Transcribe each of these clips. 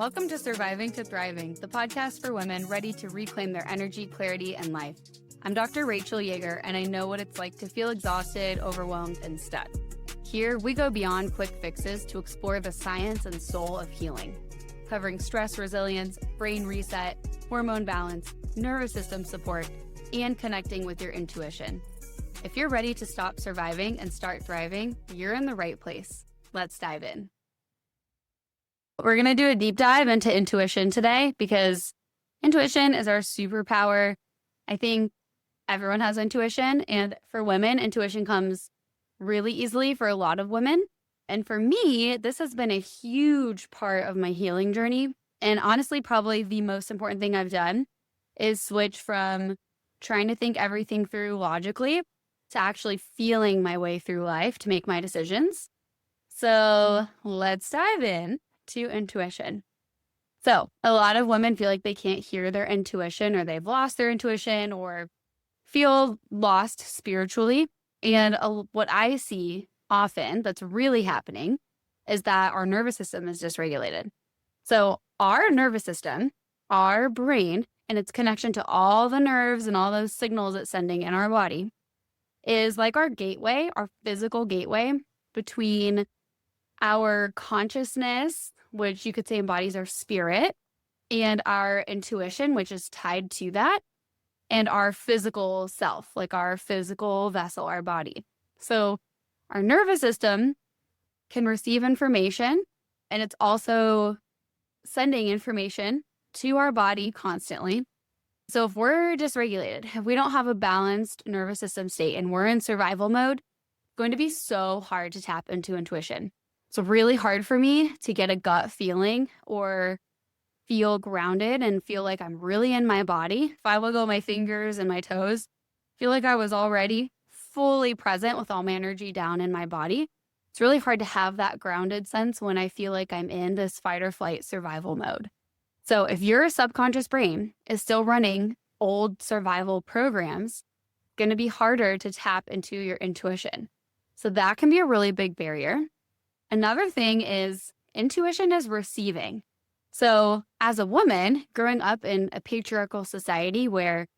Welcome to Surviving to Thriving, the podcast for women ready to reclaim their energy, clarity, and life. I'm Dr. Rachel Yeager, and I know what it's like to feel exhausted, overwhelmed, and stuck. Here, we go beyond quick fixes to explore the science and soul of healing, covering stress resilience, brain reset, hormone balance, nervous system support, and connecting with your intuition. If you're ready to stop surviving and start thriving, you're in the right place. Let's dive in. We're going to do a deep dive into intuition today because intuition is our superpower. I think everyone has intuition, and for women, intuition comes really easily for a lot of women. And for me, this has been a huge part of my healing journey. And honestly, probably the most important thing I've done is switch from trying to think everything through logically to actually feeling my way through life to make my decisions. So let's dive in to intuition. So a lot of women feel like they can't hear their intuition, or they've lost their intuition, or feel lost spiritually. And what I see often that's really happening is that our nervous system is dysregulated. So our nervous system, our brain, and its connection to all the nerves and all those signals it's sending in our body is like our gateway, our physical gateway between our consciousness, which you could say embodies our spirit, and our intuition, which is tied to that, and our physical self, like our physical vessel, our body. So our nervous system can receive information, and it's also sending information to our body constantly. So if we're dysregulated, if we don't have a balanced nervous system state and we're in survival mode, it's going to be so hard to tap into intuition. It's really hard for me to get a gut feeling or feel grounded and feel like I'm really in my body. If I wiggle my fingers and my toes, feel like I was already fully present with all my energy down in my body. It's really hard to have that grounded sense when I feel like I'm in this fight or flight survival mode. So if your subconscious brain is still running old survival programs, it's going to be harder to tap into your intuition. So that can be a really big barrier. Another thing is intuition is receiving. So as a woman growing up in a patriarchal society where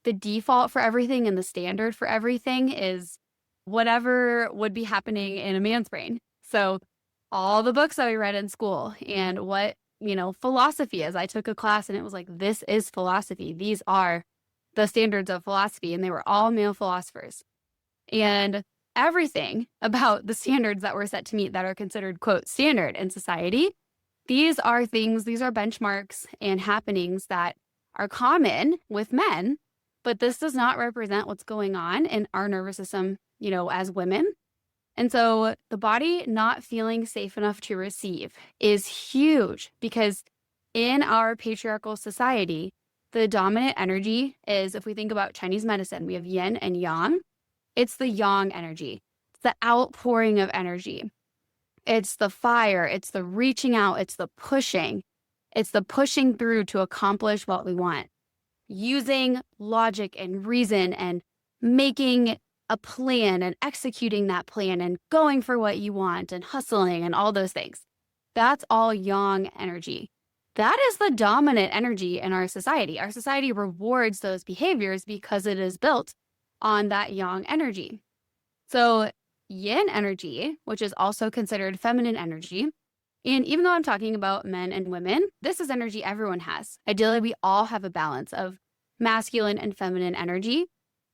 the default for everything and the standard for everything is whatever would be happening in a man's brain. So all the books that we read in school and what, philosophy is. I took a class and it was like, this is philosophy. These are the standards of philosophy. And they were all male philosophers. And everything about the standards that were set to meet that are considered, quote, standard in society, these are benchmarks and happenings that are common with men, but this does not represent what's going on in our nervous system, as women. And so the body not feeling safe enough to receive is huge because in our patriarchal society, the dominant energy is, if we think about Chinese medicine, we have yin and yang. It's the yang energy. It's the outpouring of energy. It's the fire. It's the reaching out. It's the pushing. It's the pushing through to accomplish what we want. Using logic and reason and making a plan and executing that plan and going for what you want and hustling and all those things. That's all yang energy. That is the dominant energy in our society. Our society rewards those behaviors because it is built on that yang energy. So yin energy, which is also considered feminine energy, and even though I'm talking about men and women, this is energy everyone has. Ideally, we all have a balance of masculine and feminine energy,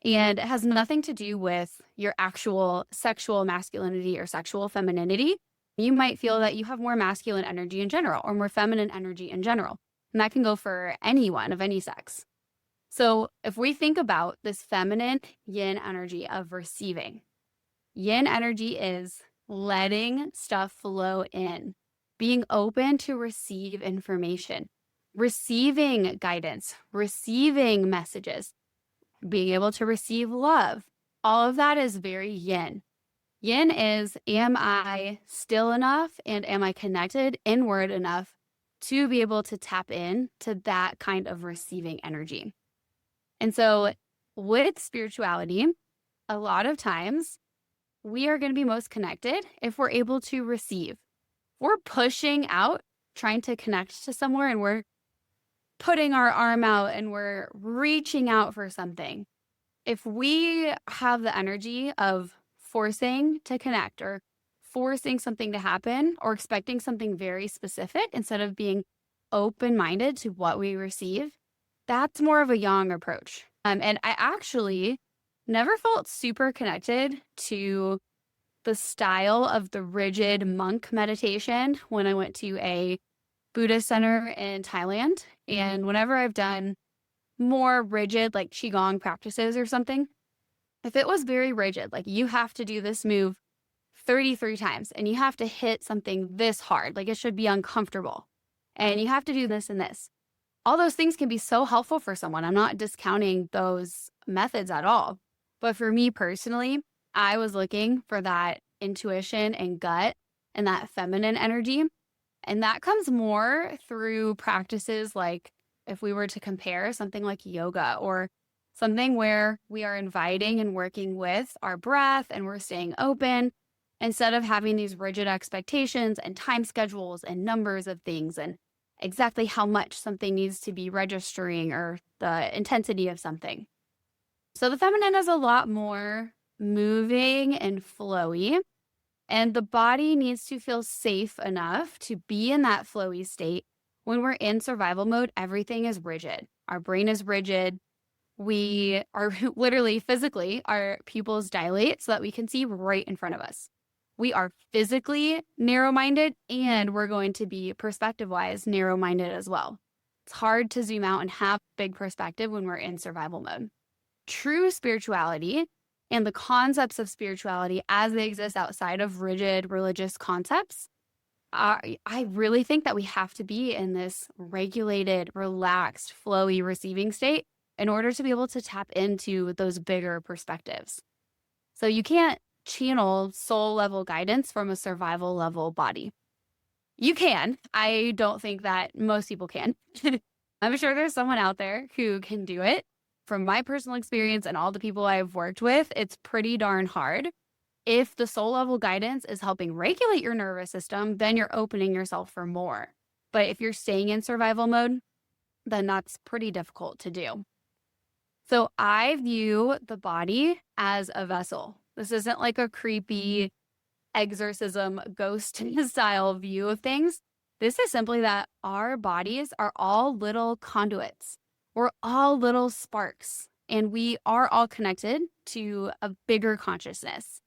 and it has nothing to do with your actual sexual masculinity or sexual femininity. You might feel that you have more masculine energy in general or more feminine energy in general, and that can go for anyone of any sex. So if we think about this feminine yin energy of receiving, yin energy is letting stuff flow in, being open to receive information, receiving guidance, receiving messages, being able to receive love. All of that is very yin. Yin is, am I still enough and am I connected inward enough to be able to tap in to that kind of receiving energy? And so with spirituality, a lot of times we are going to be most connected if we're able to receive. We're pushing out trying to connect to somewhere and we're putting our arm out and we're reaching out for something. If we have the energy of forcing to connect or forcing something to happen or expecting something very specific instead of being open-minded to what we receive, that's more of a yang approach. And I actually never felt super connected to the style of the rigid monk meditation when I went to a Buddhist center in Thailand. And whenever I've done more rigid, like Qigong practices or something, if it was very rigid, like you have to do this move 33 times and you have to hit something this hard, like it should be uncomfortable, and you have to do this and this. All those things can be so helpful for someone. I'm not discounting those methods at all. But for me personally, I was looking for that intuition and gut and that feminine energy. And that comes more through practices like, if we were to compare something like yoga or something where we are inviting and working with our breath and we're staying open instead of having these rigid expectations and time schedules and numbers of things and exactly how much something needs to be registering or the intensity of something. So the feminine is a lot more moving and flowy, and the body needs to feel safe enough to be in that flowy state. When we're in survival mode, everything is rigid. Our brain is rigid. We are literally physically, our pupils dilate so that we can see right in front of us. We are physically narrow-minded, and we're going to be perspective-wise narrow-minded as well. It's hard to zoom out and have big perspective when we're in survival mode. True spirituality and the concepts of spirituality as they exist outside of rigid religious concepts, I really think that we have to be in this regulated, relaxed, flowy receiving state in order to be able to tap into those bigger perspectives. So you can't channel soul level guidance from a survival level body. You can. I don't think that most people can. I'm sure there's someone out there who can do it. From my personal experience and all the people I've worked with, it's pretty darn hard. If the soul level guidance is helping regulate your nervous system, then you're opening yourself for more. But if you're staying in survival mode, then that's pretty difficult to do. So I view the body as a vessel. This isn't like a creepy exorcism ghost style view of things. This is simply that our bodies are all little conduits. We're all little sparks, and we are all connected to a bigger consciousness.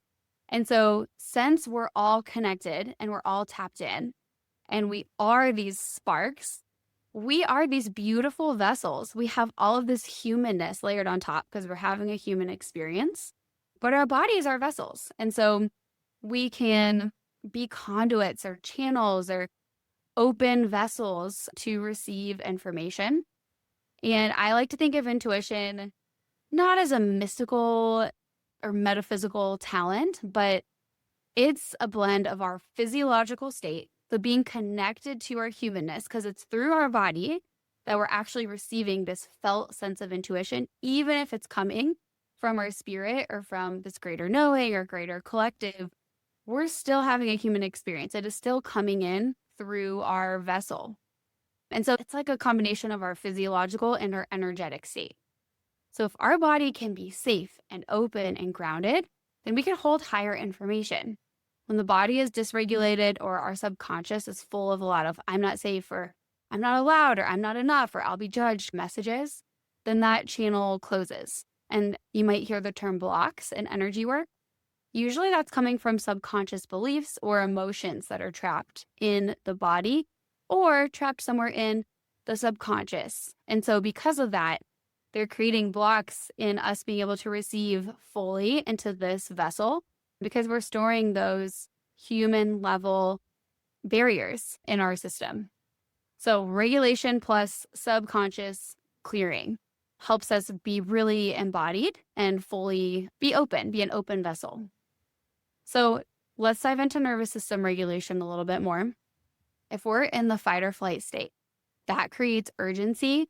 And so since we're all connected and we're all tapped in, and we are these sparks, we are these beautiful vessels. We have all of this humanness layered on top because we're having a human experience, but our bodies are vessels. And so we can be conduits or channels or open vessels to receive information. And I like to think of intuition not as a mystical or metaphysical talent, but it's a blend of our physiological state, so being connected to our humanness, because it's through our body that we're actually receiving this felt sense of intuition, even if it's coming from our spirit or from this greater knowing or greater collective. We're still having a human experience. It is still coming in through our vessel. And so it's like a combination of our physiological and our energetic state. So if our body can be safe and open and grounded, then we can hold higher information. When the body is dysregulated or our subconscious is full of a lot of I'm not safe or I'm not allowed or I'm not enough or I'll be judged messages, then that channel closes. And you might hear the term blocks in energy work. Usually that's coming from subconscious beliefs or emotions that are trapped in the body or trapped somewhere in the subconscious. And so because of that, they're creating blocks in us being able to receive fully into this vessel because we're storing those human level barriers in our system. So regulation plus subconscious clearing helps us be really embodied and fully be open, be an open vessel. So let's dive into nervous system regulation a little bit more. If we're in the fight or flight state, that creates urgency.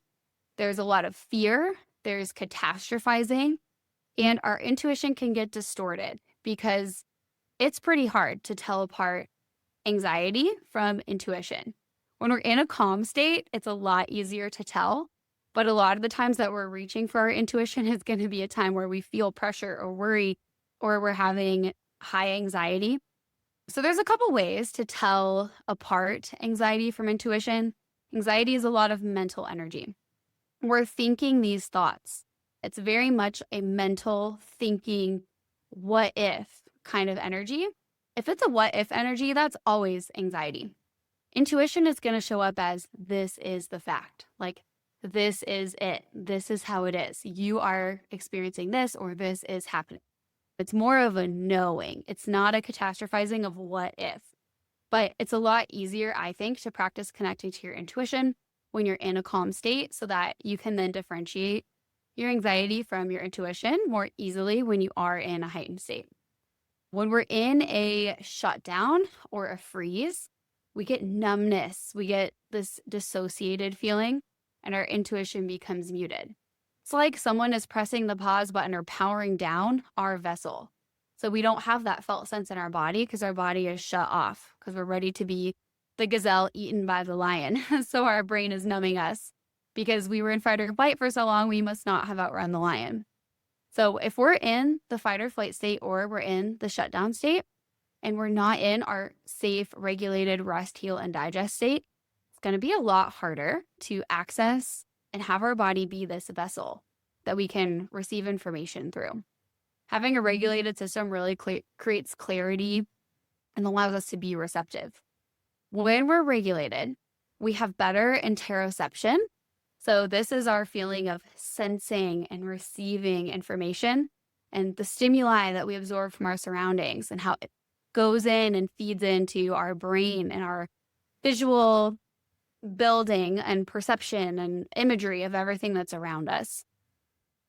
There's a lot of fear. There's catastrophizing. And our intuition can get distorted because it's pretty hard to tell apart anxiety from intuition. When we're in a calm state, it's a lot easier to tell. But a lot of the times that we're reaching for our intuition is going to be a time where we feel pressure or worry, or we're having high anxiety. So there's a couple ways to tell apart anxiety from intuition. Anxiety is a lot of mental energy. We're thinking these thoughts. It's very much a mental thinking, what if kind of energy. If it's a what if energy, that's always anxiety. Intuition is going to show up as this is the fact. Like, this is it. This is how it is. You are experiencing this, or this is happening. It's more of a knowing. It's not a catastrophizing of what if. But it's a lot easier, I think, to practice connecting to your intuition when you're in a calm state so that you can then differentiate your anxiety from your intuition more easily when you are in a heightened state. When we're in a shutdown or a freeze, we get numbness. We get this dissociated feeling, and our intuition becomes muted. It's like someone is pressing the pause button or powering down our vessel. So we don't have that felt sense in our body because our body is shut off because we're ready to be the gazelle eaten by the lion. So our brain is numbing us because we were in fight or flight for so long, we must not have outrun the lion. So if we're in the fight or flight state, or we're in the shutdown state, and we're not in our safe, regulated rest, heal, and digest state, it's going to be a lot harder to access and have our body be this vessel that we can receive information through. Having a regulated system really creates clarity and allows us to be receptive. When we're regulated, we have better interoception. So this is our feeling of sensing and receiving information and the stimuli that we absorb from our surroundings and how it goes in and feeds into our brain and our visual building and perception and imagery of everything that's around us.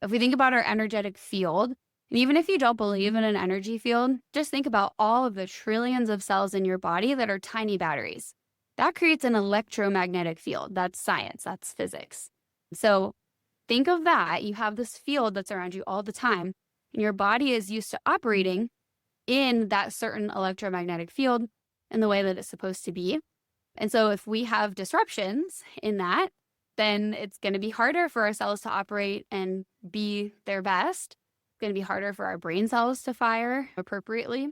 If we think about our energetic field, and even if you don't believe in an energy field, just think about all of the trillions of cells in your body that are tiny batteries. That creates an electromagnetic field. That's science. That's physics. So think of that. You have this field that's around you all the time, and your body is used to operating in that certain electromagnetic field in the way that it's supposed to be. And so if we have disruptions in that, then it's going to be harder for our cells to operate and be their best. It's going to be harder for our brain cells to fire appropriately.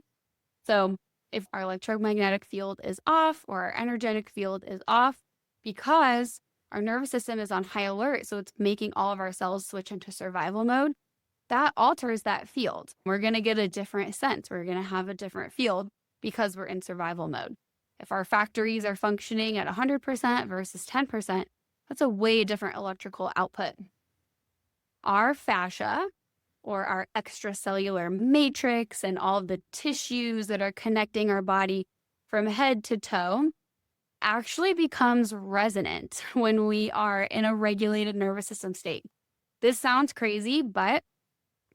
So if our electromagnetic field is off or our energetic field is off because our nervous system is on high alert, so it's making all of our cells switch into survival mode, that alters that field. We're going to get a different sense. We're going to have a different field because we're in survival mode. If our factories are functioning at 100% versus 10%, that's a way different electrical output. Our fascia, or our extracellular matrix and all of the tissues that are connecting our body from head to toe, actually becomes resonant when we are in a regulated nervous system state. This sounds crazy, but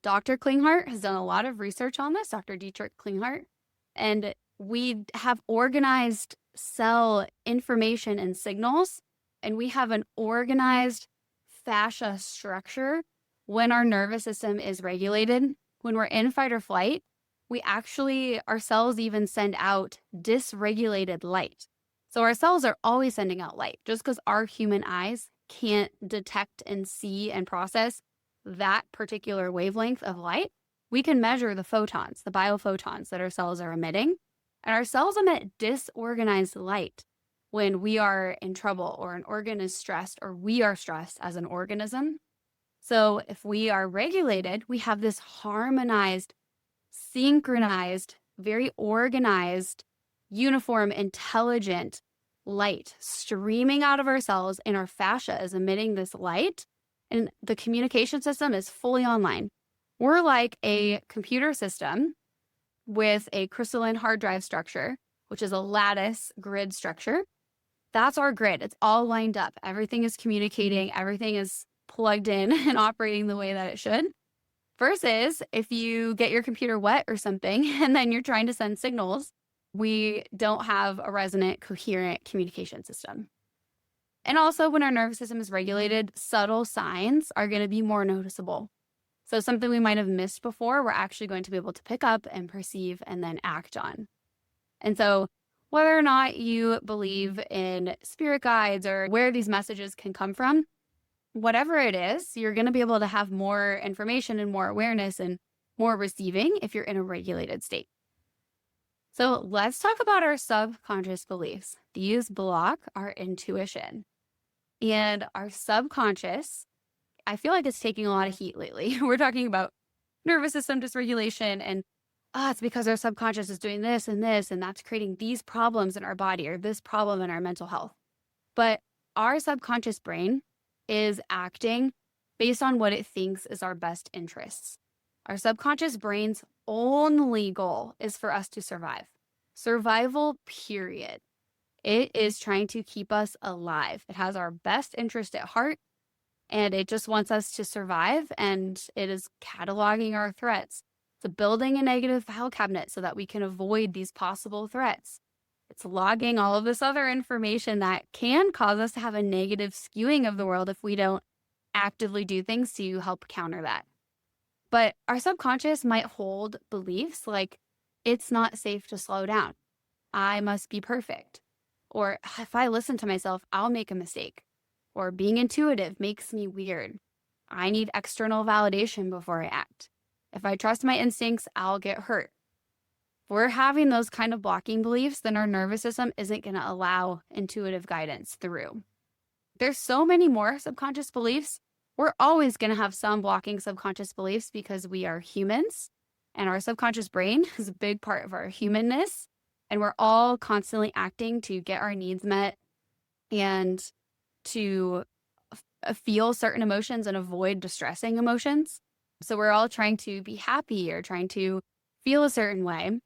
Dr. Klinghardt has done a lot of research on this, Dr. Dietrich Klinghardt, and we have organized cell information and signals, and we have an organized fascia structure when our nervous system is regulated. When we're in fight or flight, our cells even send out dysregulated light. So our cells are always sending out light. Just because our human eyes can't detect and see and process that particular wavelength of light, we can measure the photons, the biophotons that our cells are emitting. And our cells emit disorganized light when we are in trouble or an organ is stressed or we are stressed as an organism. So if we are regulated, we have this harmonized, synchronized, very organized, uniform, intelligent light streaming out of our cells, and our fascia is emitting this light, and the communication system is fully online. We're like a computer system with a crystalline hard drive structure, which is a lattice grid structure. That's our grid. It's all lined up. Everything is communicating. Everything is plugged in and operating the way that it should. Versus if you get your computer wet or something and then you're trying to send signals, we don't have a resonant, coherent communication system. And also when our nervous system is regulated, subtle signs are going to be more noticeable. So something we might have missed before, we're actually going to be able to pick up and perceive and then act on. And so Whether or not you believe in spirit guides or where these messages can come from, whatever it is, you're going to be able to have more information and more awareness and more receiving if you're in a regulated state. So let's talk about our subconscious beliefs. These block our intuition. And our subconscious, I feel like it's taking a lot of heat lately. We're talking about nervous system dysregulation and it's because our subconscious is doing this, and that's creating these problems in our body or this problem in our mental health. But our subconscious brain is acting based on what it thinks is our best interests. Our subconscious brain's only goal is for us to survive. Survival, period. It is trying to keep us alive. It has our best interest at heart, and it just wants us to survive, and it is cataloging our threats. It's building a negative file cabinet so that we can avoid these possible threats. It's logging all of this other information that can cause us to have a negative skewing of the world if we don't actively do things to help counter that. But our subconscious might hold beliefs like, it's not safe to slow down. I must be perfect. Or if I listen to myself, I'll make a mistake. Or being intuitive makes me weird. I need external validation before I act. If I trust my instincts, I'll get hurt. If we're having those kind of blocking beliefs, then our nervous system isn't going to allow intuitive guidance through. There's so many more subconscious beliefs. We're always going to have some blocking subconscious beliefs because we are humans, and our subconscious brain is a big part of our humanness. And we're all constantly acting to get our needs met and to feel certain emotions and avoid distressing emotions. So we're all trying to be happy or trying to feel a certain way.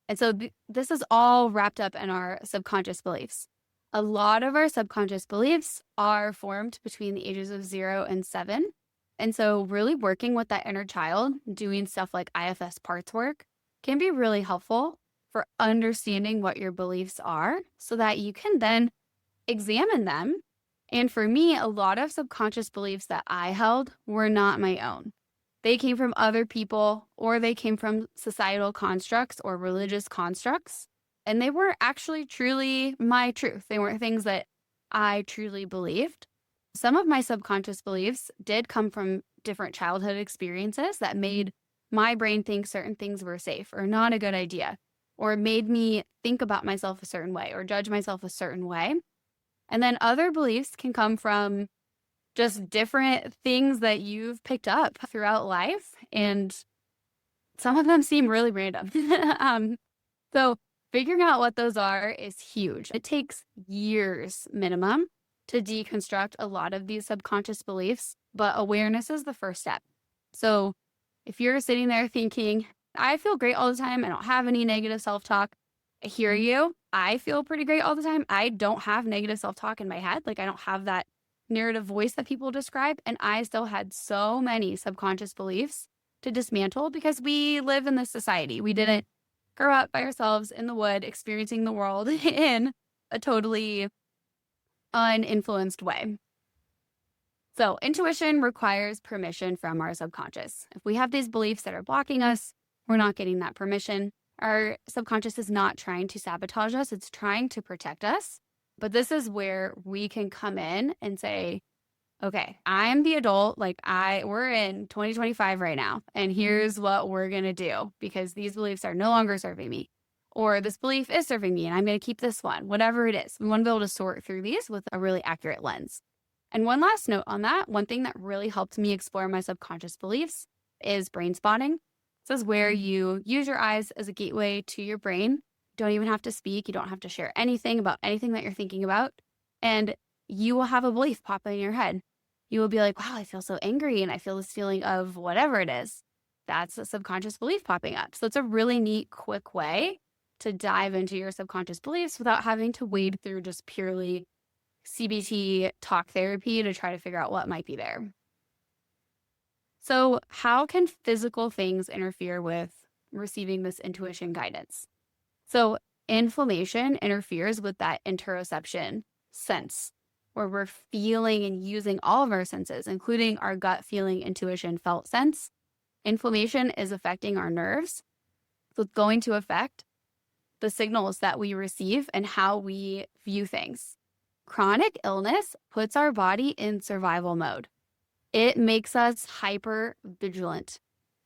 And so this is all wrapped up in our subconscious beliefs. A lot of our subconscious beliefs are formed between the ages of 0 and 7. And so really working with that inner child, doing stuff like IFS parts work can be really helpful for understanding what your beliefs are so that you can then examine them. And for me, a lot of subconscious beliefs that I held were not my own. They came from other people, or they came from societal constructs or religious constructs. And they were actually truly my truth. They weren't things that I truly believed. Some of my subconscious beliefs did come from different childhood experiences that made my brain think certain things were safe or not a good idea, or made me think about myself a certain way or judge myself a certain way. And then other beliefs can come from just different things that you've picked up throughout life. And some of them seem really random. So figuring out what those are is huge. It takes years minimum to deconstruct a lot of these subconscious beliefs, but awareness is the first step. So if you're sitting there thinking, I feel great all the time, I don't have any negative self-talk, I hear you. I feel pretty great all the time. I don't have negative self-talk in my head. Like I don't have that narrative voice that people describe. And I still had so many subconscious beliefs to dismantle because we live in this society. We didn't grow up by ourselves in the wood, experiencing the world in a totally uninfluenced way. So intuition requires permission from our subconscious. If we have these beliefs that are blocking us, we're not getting that permission. Our subconscious is not trying to sabotage us. It's trying to protect us. But this is where we can come in and say, okay, I'm the adult. Like we're in 2025 right now. And here's what we're going to do because these beliefs are no longer serving me. Or this belief is serving me and I'm going to keep this one, whatever it is. We want to be able to sort through these with a really accurate lens. And one last note on that, one thing that really helped me explore my subconscious beliefs is brain spotting. This is where you use your eyes as a gateway to your brain. Don't even have to speak. You don't have to share anything about anything that you're thinking about. And you will have a belief pop in your head. You will be like, wow, I feel so angry and I feel this feeling of whatever it is. That's a subconscious belief popping up. So it's a really neat, quick way to dive into your subconscious beliefs without having to wade through just purely CBT talk therapy to try to figure out what might be there. So how can physical things interfere with receiving this intuition guidance? So inflammation interferes with that interoception sense where we're feeling and using all of our senses, including our gut feeling, intuition, felt sense. Inflammation is affecting our nerves. So it's going to affect the signals that we receive and how we view things. Chronic illness puts our body in survival mode. It makes us hyper vigilant.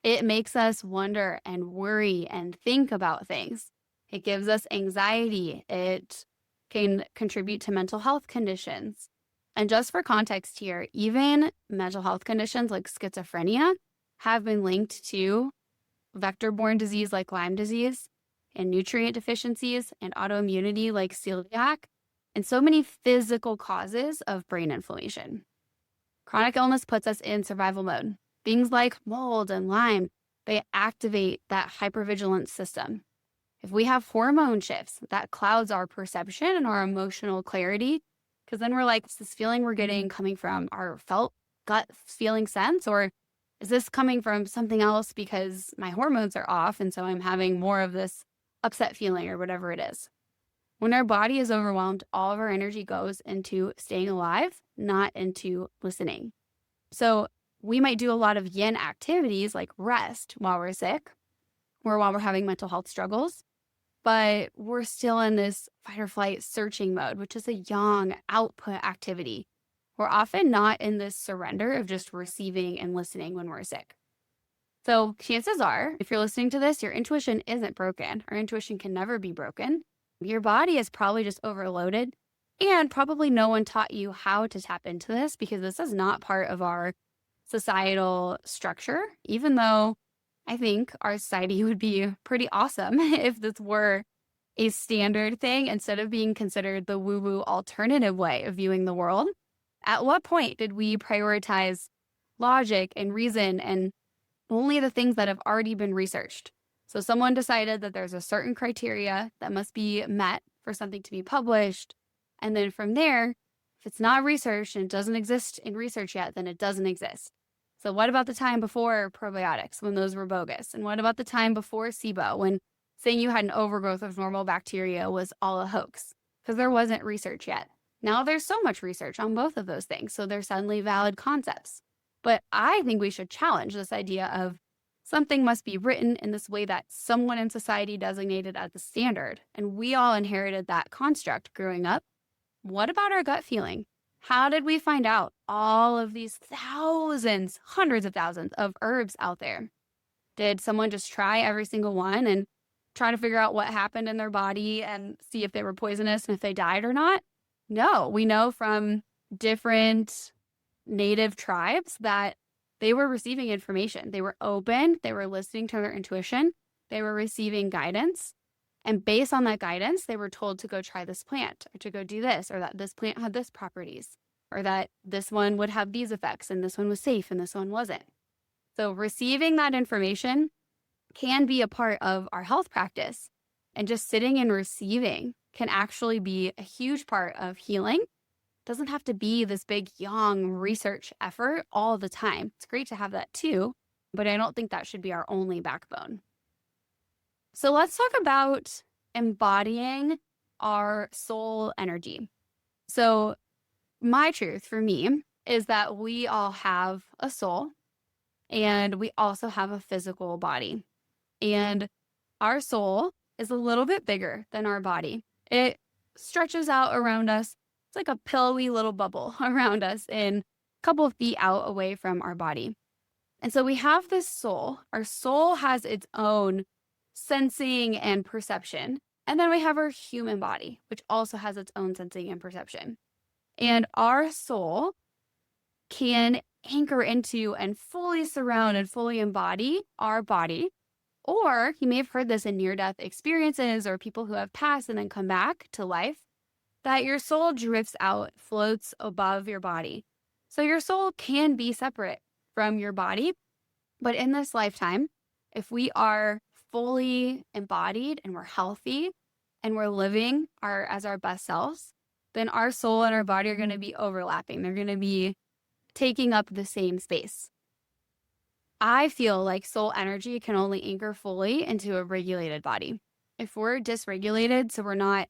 It makes us wonder and worry and think about things. It gives us anxiety. It can contribute to mental health conditions. And just for context here, even mental health conditions like schizophrenia have been linked to vector-borne disease like Lyme disease and nutrient deficiencies and autoimmunity like celiac, and so many physical causes of brain inflammation. Chronic illness puts us in survival mode. Things like mold and Lyme, they activate that hypervigilance system. If we have hormone shifts, that clouds our perception and our emotional clarity, because then we're like, is this feeling we're getting coming from our felt gut feeling sense, or is this coming from something else because my hormones are off and so I'm having more of this upset feeling or whatever it is? When our body is overwhelmed, all of our energy goes into staying alive, not into listening. So we might do a lot of yin activities like rest while we're sick or while we're having mental health struggles, but we're still in this fight or flight searching mode, which is a yang output activity. We're often not in this surrender of just receiving and listening when we're sick. So chances are, if you're listening to this, your intuition isn't broken. Our intuition can never be broken. Your body is probably just overloaded, and probably no one taught you how to tap into this because this is not part of our societal structure, even though I think our society would be pretty awesome if this were a standard thing instead of being considered the woo-woo alternative way of viewing the world. At what point did we prioritize logic and reason and only the things that have already been researched? So someone decided that there's a certain criteria that must be met for something to be published. And then from there, if it's not researched and it doesn't exist in research yet, then it doesn't exist. So what about the time before probiotics when those were bogus? And what about the time before SIBO when saying you had an overgrowth of normal bacteria was all a hoax? Because there wasn't research yet. Now there's so much research on both of those things, so they're suddenly valid concepts. But I think we should challenge this idea of something must be written in this way that someone in society designated as the standard, and we all inherited that construct growing up. What about our gut feeling? How did we find out all of these thousands, hundreds of thousands of herbs out there? Did someone just try every single one and try to figure out what happened in their body and see if they were poisonous and if they died or not? No, we know from different native tribes that they were receiving information. They were open. They were listening to their intuition. They were receiving guidance. And based on that guidance, they were told to go try this plant or to go do this, or that this plant had this properties, or that this one would have these effects and this one was safe and this one wasn't. So receiving that information can be a part of our health practice. And just sitting and receiving can actually be a huge part of healing. Doesn't have to be this big yang research effort all the time. It's great to have that too, but I don't think that should be our only backbone. So let's talk about embodying our soul energy. So my truth for me is that we all have a soul and we also have a physical body. And our soul is a little bit bigger than our body. It stretches out around us. It's like a pillowy little bubble around us and a couple of feet out away from our body. And so we have this soul. Our soul has its own sensing and perception. And then we have our human body, which also has its own sensing and perception. And our soul can anchor into and fully surround and fully embody our body. Or you may have heard this in near-death experiences or people who have passed and then come back to life, that your soul drifts out, floats above your body. So your soul can be separate from your body. But in this lifetime, if we are fully embodied and we're healthy and we're living as our best selves, then our soul and our body are going to be overlapping. They're going to be taking up the same space. I feel like soul energy can only anchor fully into a regulated body. If we're dysregulated, so we're not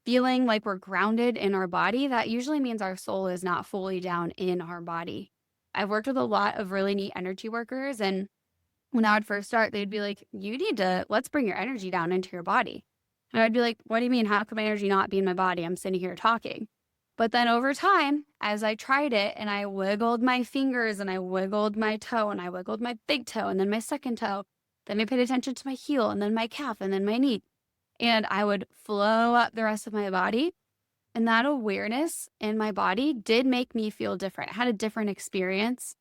feeling like we're grounded in our body, that usually means our soul is not fully down in our body. I've worked with a lot of really neat energy workers, and when I would first start, they'd be like, let's bring your energy down into your body. And I'd be like, what do you mean? How could my energy not be in my body? I'm sitting here talking. But then over time, as I tried it and I wiggled my fingers and I wiggled my toe and I wiggled my big toe and then my second toe, then I paid attention to my heel and then my calf and then my knee. And I would flow up the rest of my body. And that awareness in my body did make me feel different. I had a different experience.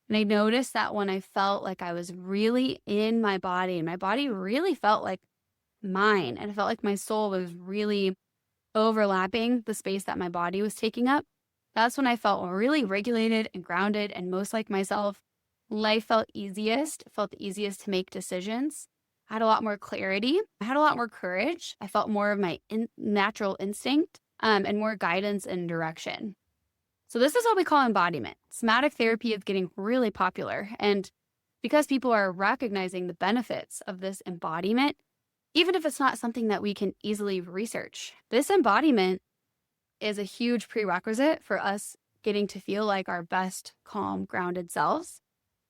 And I noticed that when I felt like I was really in my body and my body really felt like mine, and it felt like my soul was really overlapping the space that my body was taking up, that's when I felt really regulated and grounded and most like myself. Life felt easiest. It felt the easiest to make decisions. I had a lot more clarity. I had a lot more courage. I felt more of my natural instinct and more guidance and direction. So this is what we call embodiment. Somatic therapy is getting really popular. And because people are recognizing the benefits of this embodiment, even if it's not something that we can easily research, this embodiment is a huge prerequisite for us getting to feel like our best, calm, grounded selves.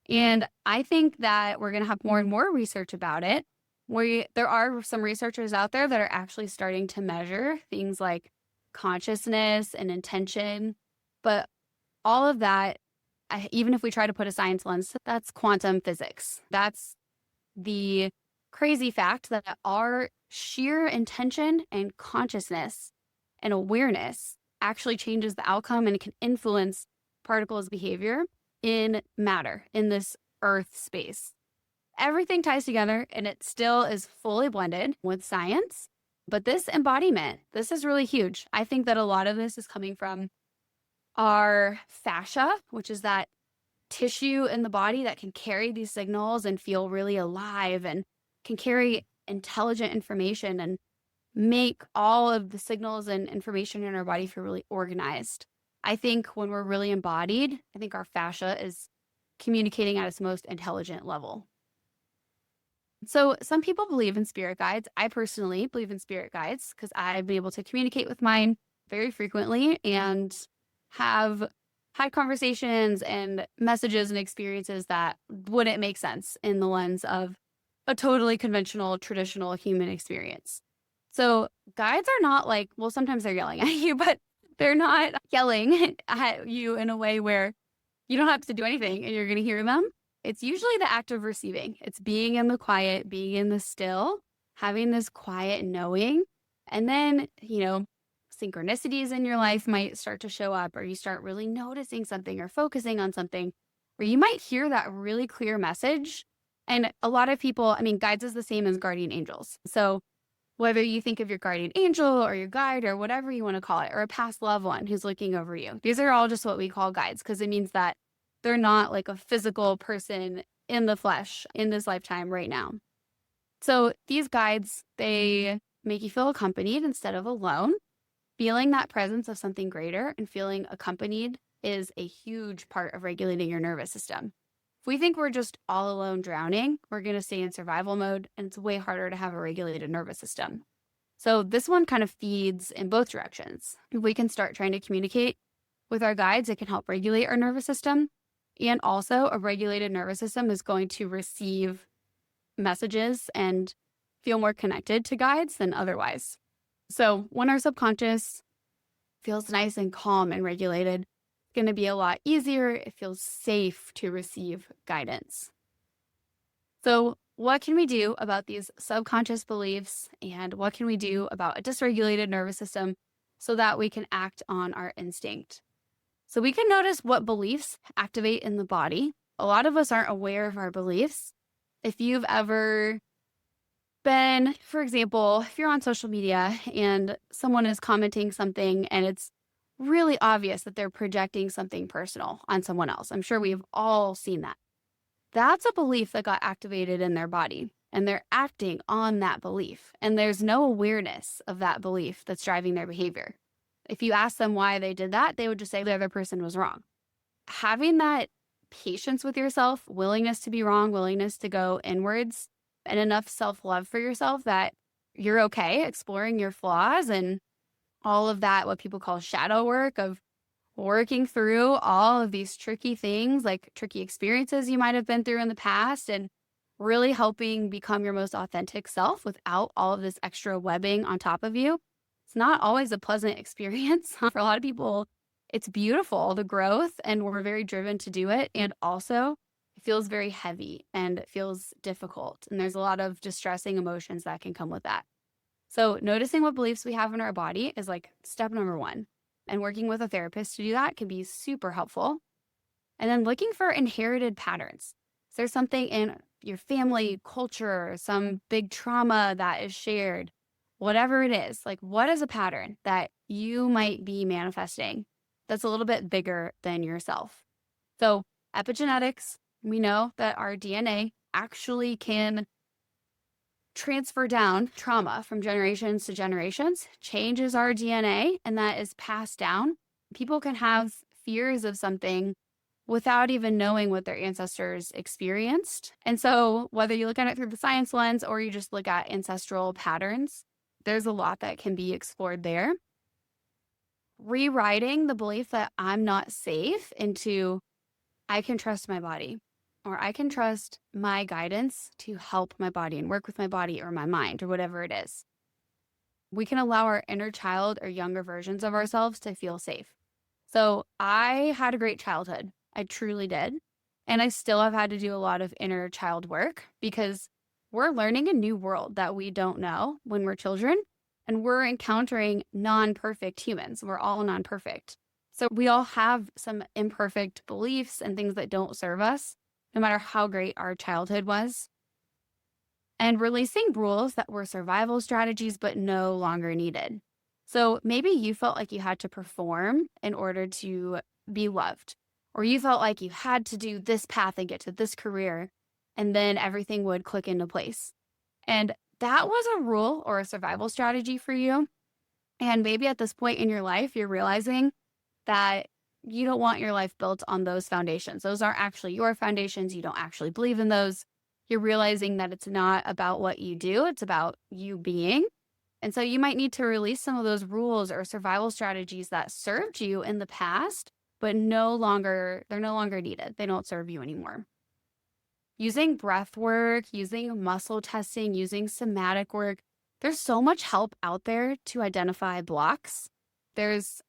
And I think that we're going to have more and more research about it. There are some researchers out there that are actually starting to measure things like consciousness and intention. But all of that, even if we try to put a science lens, that's quantum physics. That's the crazy fact that our sheer intention and consciousness and awareness actually changes the outcome and can influence particles' behavior in matter, in this earth space. Everything ties together and it still is fully blended with science. But this embodiment, this is really huge. I think that a lot of this is coming from our fascia, which is that tissue in the body that can carry these signals and feel really alive and can carry intelligent information and make all of the signals and information in our body feel really organized. I think when we're really embodied, I think our fascia is communicating at its most intelligent level. So some people believe in spirit guides. I personally believe in spirit guides because I've been able to communicate with mine very frequently and have had conversations and messages and experiences that wouldn't make sense in the lens of a totally conventional, traditional human experience. So guides are not like, well, sometimes they're yelling at you, but they're not yelling at you in a way where you don't have to do anything and you're going to hear them. It's usually the act of receiving. It's being in the quiet, being in the still, having this quiet knowing. And then, synchronicities in your life might start to show up, or you start really noticing something or focusing on something where you might hear that really clear message. And a lot of people, guides is the same as guardian angels. So whether you think of your guardian angel or your guide or whatever you want to call it, or a past loved one who's looking over you, these are all just what we call guides because it means that they're not like a physical person in the flesh in this lifetime right now. So these guides, they make you feel accompanied instead of alone. Feeling that presence of something greater and feeling accompanied is a huge part of regulating your nervous system. If we think we're just all alone drowning, we're going to stay in survival mode, and it's way harder to have a regulated nervous system. So this one kind of feeds in both directions. If we can start trying to communicate with our guides, it can help regulate our nervous system. And also, a regulated nervous system is going to receive messages and feel more connected to guides than otherwise. So when our subconscious feels nice and calm and regulated, it's going to be a lot easier. It feels safe to receive guidance. So what can we do about these subconscious beliefs, and what can we do about a dysregulated nervous system so that we can act on our instinct? So we can notice what beliefs activate in the body. A lot of us aren't aware of our beliefs. If you've ever been, for example, if you're on social media and someone is commenting something and it's really obvious that they're projecting something personal on someone else, I'm sure we've all seen that. That's a belief that got activated in their body, and they're acting on that belief. And there's no awareness of that belief that's driving their behavior. If you ask them why they did that, they would just say the other person was wrong. Having that patience with yourself, willingness to be wrong, willingness to go inwards, and enough self-love for yourself that you're okay exploring your flaws and all of that, what people call shadow work of working through all of these tricky things, like tricky experiences you might have been through in the past, and really helping become your most authentic self without all of this extra webbing on top of you. It's not always a pleasant experience. For a lot of people, it's beautiful, the growth, and we're very driven to do it. And also, it feels very heavy and it feels difficult. And there's a lot of distressing emotions that can come with that. So noticing what beliefs we have in our body is like step number one. And working with a therapist to do that can be super helpful. And then looking for inherited patterns. Is there something in your family culture, some big trauma that is shared, whatever it is, like what is a pattern that you might be manifesting that's a little bit bigger than yourself? So epigenetics, we know that our DNA actually can transfer down trauma from generations to generations, changes our DNA, and that is passed down. People can have fears of something without even knowing what their ancestors experienced. And so whether you look at it through the science lens or you just look at ancestral patterns, there's a lot that can be explored there. Rewriting the belief that I'm not safe into I can trust my body, or I can trust my guidance to help my body and work with my body or my mind or whatever it is. We can allow our inner child or younger versions of ourselves to feel safe. So I had a great childhood. I truly did. And I still have had to do a lot of inner child work because we're learning a new world that we don't know when we're children. And we're encountering non-perfect humans. We're all non-perfect. So we all have some imperfect beliefs and things that don't serve us, no matter how great our childhood was. And releasing rules that were survival strategies but no longer needed. So maybe you felt like you had to perform in order to be loved, or you felt like you had to do this path and get to this career, and then everything would click into place. And that was a rule or a survival strategy for you. And maybe at this point in your life, you're realizing that you don't want your life built on those foundations. Those aren't actually your foundations. You don't actually believe in those. You're realizing that it's not about what you do. It's about you being. And so you might need to release some of those rules or survival strategies that served you in the past, but they're no longer needed. They don't serve you anymore. Using breath work, using muscle testing, using somatic work, there's so much help out there to identify blocks. There's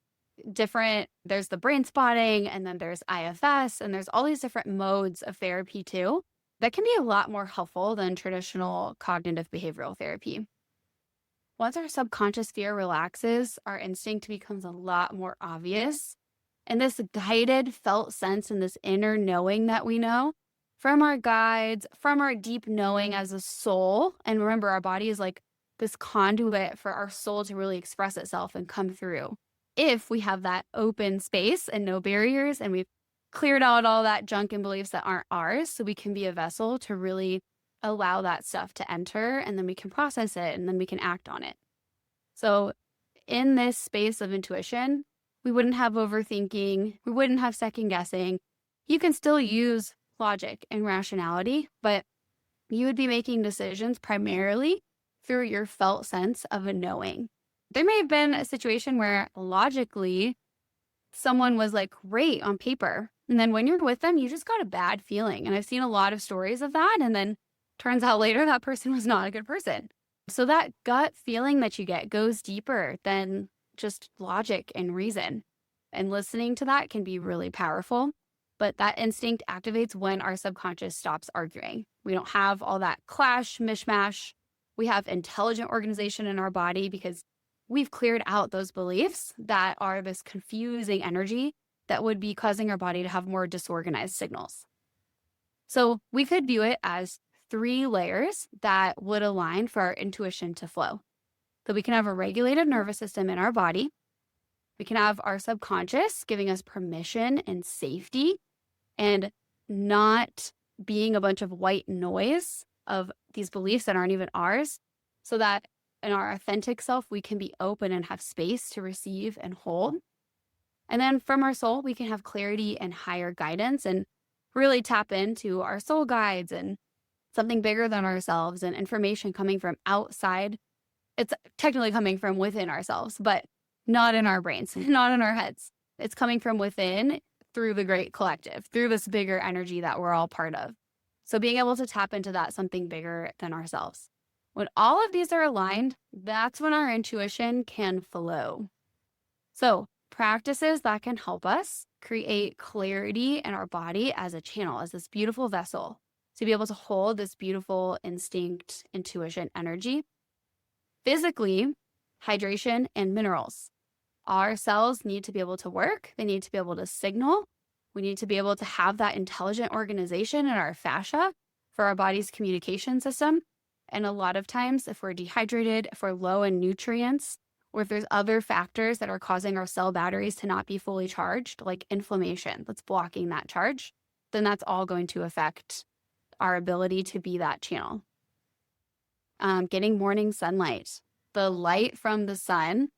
the brain spotting, and then there's IFS, and there's all these different modes of therapy too that can be a lot more helpful than traditional cognitive behavioral therapy. Once our subconscious fear relaxes, our instinct becomes a lot more obvious. And this guided felt sense and this inner knowing that we know from our guides, from our deep knowing as a soul. And remember, our body is like this conduit for our soul to really express itself and come through. If we have that open space and no barriers, and we've cleared out all that junk and beliefs that aren't ours, so we can be a vessel to really allow that stuff to enter, and then we can process it, and then we can act on it. So in this space of intuition, we wouldn't have overthinking, we wouldn't have second guessing. You can still use logic and rationality, but you would be making decisions primarily through your felt sense of a knowing. There may have been a situation where logically someone was like great on paper, and then when you're with them, you just got a bad feeling. And I've seen a lot of stories of that, and then turns out later that person was not a good person. So that gut feeling that you get goes deeper than just logic and reason. And listening to that can be really powerful. But that instinct activates when our subconscious stops arguing. We don't have all that clash, mishmash. We have intelligent organization in our body because we've cleared out those beliefs that are this confusing energy that would be causing our body to have more disorganized signals. So we could view it as 3 layers that would align for our intuition to flow. So we can have a regulated nervous system in our body. We can have our subconscious giving us permission and safety and not being a bunch of white noise of these beliefs that aren't even ours, so that in our authentic self, we can be open and have space to receive and hold. And then from our soul, we can have clarity and higher guidance and really tap into our soul guides and something bigger than ourselves and information coming from outside. It's technically coming from within ourselves, but not in our brains, not in our heads. It's coming from within through the great collective, through this bigger energy that we're all part of. So being able to tap into that something bigger than ourselves. When all of these are aligned, that's when our intuition can flow. So practices that can help us create clarity in our body as a channel, as this beautiful vessel, to be able to hold this beautiful instinct, intuition, energy. Physically, hydration and minerals. Our cells need to be able to work. They need to be able to signal. We need to be able to have that intelligent organization in our fascia for our body's communication system. And a lot of times, if we're dehydrated, if we're low in nutrients, or if there's other factors that are causing our cell batteries to not be fully charged, like inflammation that's blocking that charge, then that's all going to affect our ability to be that channel. Getting morning sunlight, the light from the sun.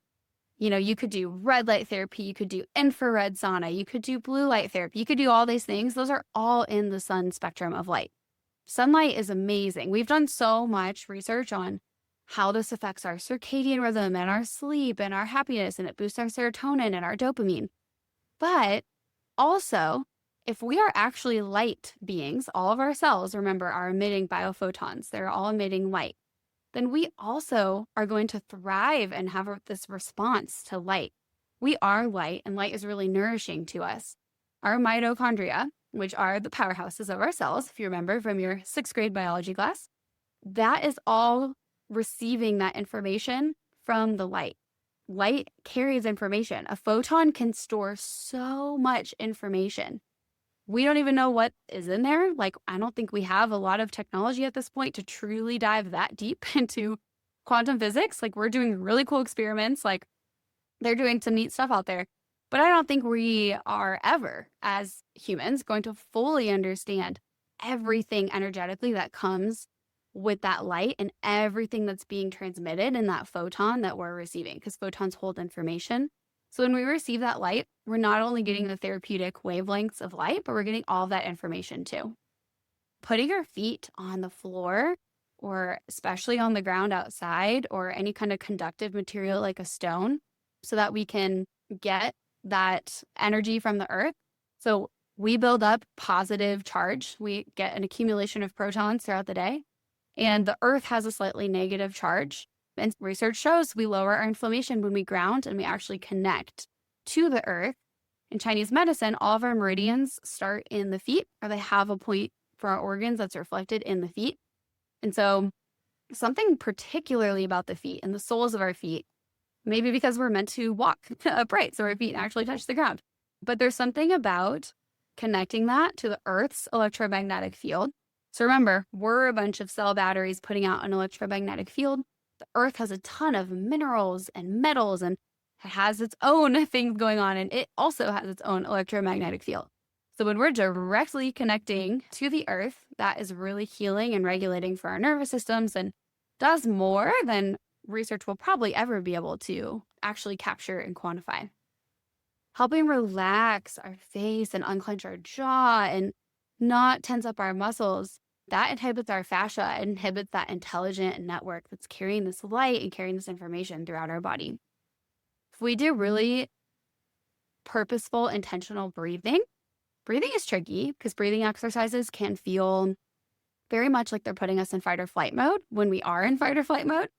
You could do red light therapy, you could do infrared sauna, you could do blue light therapy, you could do all these things. Those are all in the sun spectrum of light. Sunlight is amazing. We've done so much research on how this affects our circadian rhythm and our sleep and our happiness, and it boosts our serotonin and our dopamine. But also, if we are actually light beings, all of our cells, remember, are emitting biophotons. They're all emitting light. Then we also are going to thrive and have this response to light. We are light, and light is really nourishing to us. Our mitochondria, which are the powerhouses of our cells, if you remember from your 6th grade biology class, that is all receiving that information from the light. Light carries information. A photon can store so much information. We don't even know what is in there. Like, I don't think we have a lot of technology at this point to truly dive that deep into quantum physics. Like, we're doing really cool experiments. Like, they're doing some neat stuff out there. But I don't think we are ever, as humans, going to fully understand everything energetically that comes with that light and everything that's being transmitted in that photon that we're receiving, because photons hold information. So when we receive that light, we're not only getting the therapeutic wavelengths of light, but we're getting all that information too. Putting our feet on the floor, or especially on the ground outside, or any kind of conductive material like a stone, so that we can get that energy from the earth. So we build up positive charge. We get an accumulation of protons throughout the day, and the earth has a slightly negative charge. And research shows we lower our inflammation when we ground and we actually connect to the earth. In Chinese medicine, all of our meridians start in the feet, or they have a point for our organs that's reflected in the feet. And so something particularly about the feet and the soles of our feet, maybe because we're meant to walk upright so our feet actually touch the ground, but there's something about connecting that to the earth's electromagnetic field. So remember, we're a bunch of cell batteries putting out an electromagnetic field. The earth has a ton of minerals and metals, and it has its own things going on, and it also has its own electromagnetic field. So when we're directly connecting to the earth, that is really healing and regulating for our nervous systems, and does more than research will probably ever be able to actually capture and quantify. Helping relax our face and unclench our jaw and not tense up our muscles. That inhibits our fascia. It inhibits that intelligent network that's carrying this light and carrying this information throughout our body. If we do really purposeful, intentional breathing is tricky because breathing exercises can feel very much like they're putting us in fight or flight mode when we are in fight or flight mode,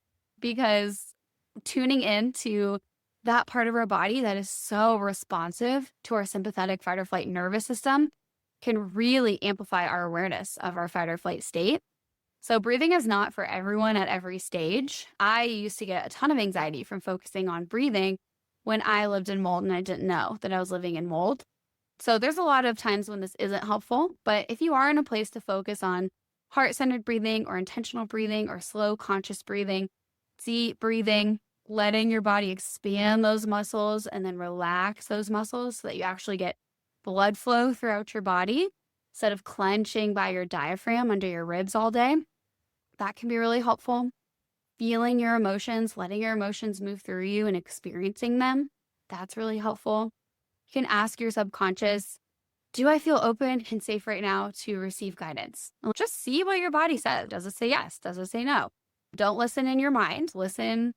because tuning into that part of our body that is so responsive to our sympathetic fight or flight nervous system can really amplify our awareness of our fight or flight state. So breathing is not for everyone at every stage. I used to get a ton of anxiety from focusing on breathing when I lived in mold and I didn't know that I was living in mold. So there's a lot of times when this isn't helpful, but if you are in a place to focus on heart-centered breathing or intentional breathing or slow conscious breathing, deep breathing, letting your body expand those muscles and then relax those muscles so that you actually get blood flow throughout your body instead of clenching by your diaphragm under your ribs all day. That can be really helpful. Feeling your emotions, letting your emotions move through you and experiencing them, that's really helpful. You can ask your subconscious, do I feel open and safe right now to receive guidance? Just see what your body says. Does it say yes? Does it say no? Don't listen in your mind. Listen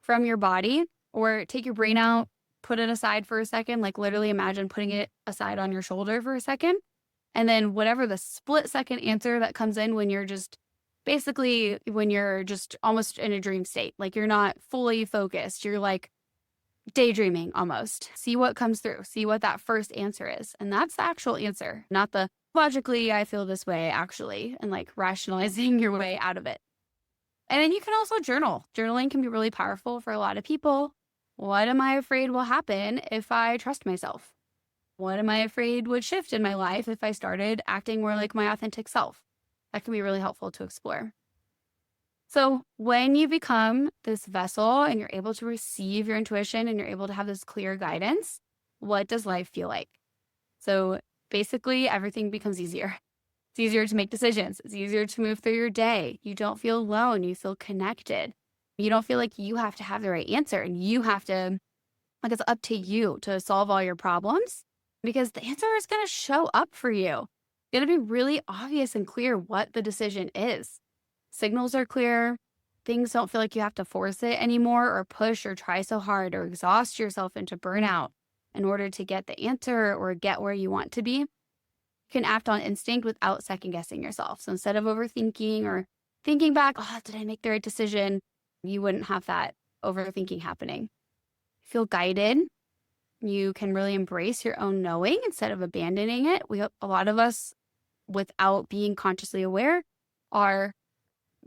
from your body, or take your brain out, put it aside for a second, like literally imagine putting it aside on your shoulder for a second, And then whatever the split second answer that comes in when you're just almost in a dream state, like you're not fully focused, you're like daydreaming almost. See what comes through, see what that first answer is. And that's the actual answer, not the logically, I feel this way actually, and like rationalizing your way out of it. And then you can also journal. Journaling can be really powerful for a lot of people. What am I afraid will happen if I trust myself? What am I afraid would shift in my life if I started acting more like my authentic self? That can be really helpful to explore. So when you become this vessel and you're able to receive your intuition and you're able to have this clear guidance, what does life feel like? So basically everything becomes easier. It's easier to make decisions. It's easier to move through your day. You don't feel alone. You feel connected. You don't feel like you have to have the right answer and you have to, like it's up to you to solve all your problems, because the answer is going to show up for you. It's going to be really obvious and clear what the decision is. Signals are clear. Things don't feel like you have to force it anymore or push or try so hard or exhaust yourself into burnout in order to get the answer or get where you want to be. You can act on instinct without second guessing yourself. So instead of overthinking or thinking back, oh, did I make the right decision? You wouldn't have that overthinking happening. Feel guided. You can really embrace your own knowing instead of abandoning it. A lot of us, without being consciously aware, are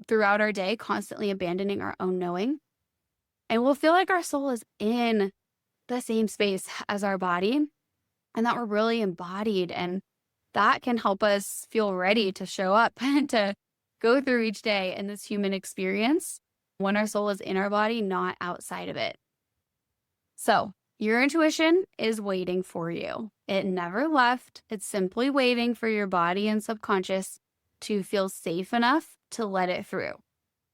throughout our day constantly abandoning our own knowing. And we'll feel like our soul is in the same space as our body and that we're really embodied. And that can help us feel ready to show up and to go through each day in this human experience when our soul is in our body, not outside of it. So your intuition is waiting for you. It never left. It's simply waiting for your body and subconscious to feel safe enough to let it through.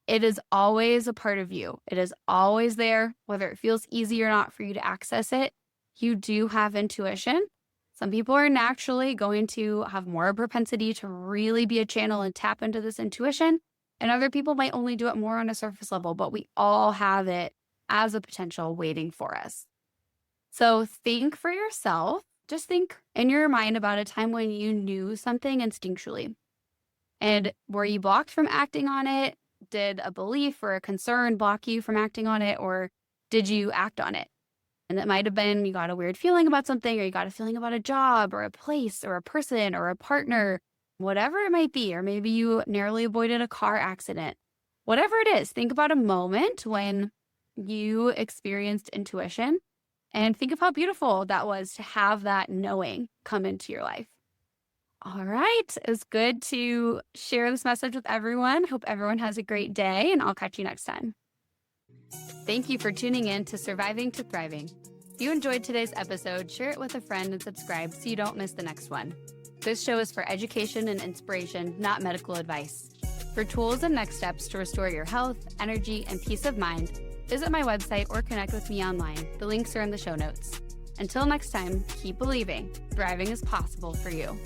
It is always a part of you. It is always there, whether it feels easy or not for you to access it. You do have intuition. Some people are naturally going to have more propensity to really be a channel and tap into this intuition. And other people might only do it more on a surface level, but we all have it as a potential waiting for us. So think for yourself. Just think in your mind about a time when you knew something instinctually. And were you blocked from acting on it? Did a belief or a concern block you from acting on it? Or did you act on it? And that might have been you got a weird feeling about something, or you got a feeling about a job or a place or a person or a partner, whatever it might be. Or maybe you narrowly avoided a car accident. Whatever it is, think about a moment when you experienced intuition and think of how beautiful that was to have that knowing come into your life. All right. It was good to share this message with everyone. Hope everyone has a great day, and I'll catch you next time. Thank you for tuning in to Surviving to Thriving. If you enjoyed today's episode, share it with a friend and subscribe so you don't miss the next one. This show is for education and inspiration, not medical advice. For tools and next steps to restore your health, energy, and peace of mind, visit my website or connect with me online. The links are in the show notes. Until next time, keep believing. Thriving is possible for you.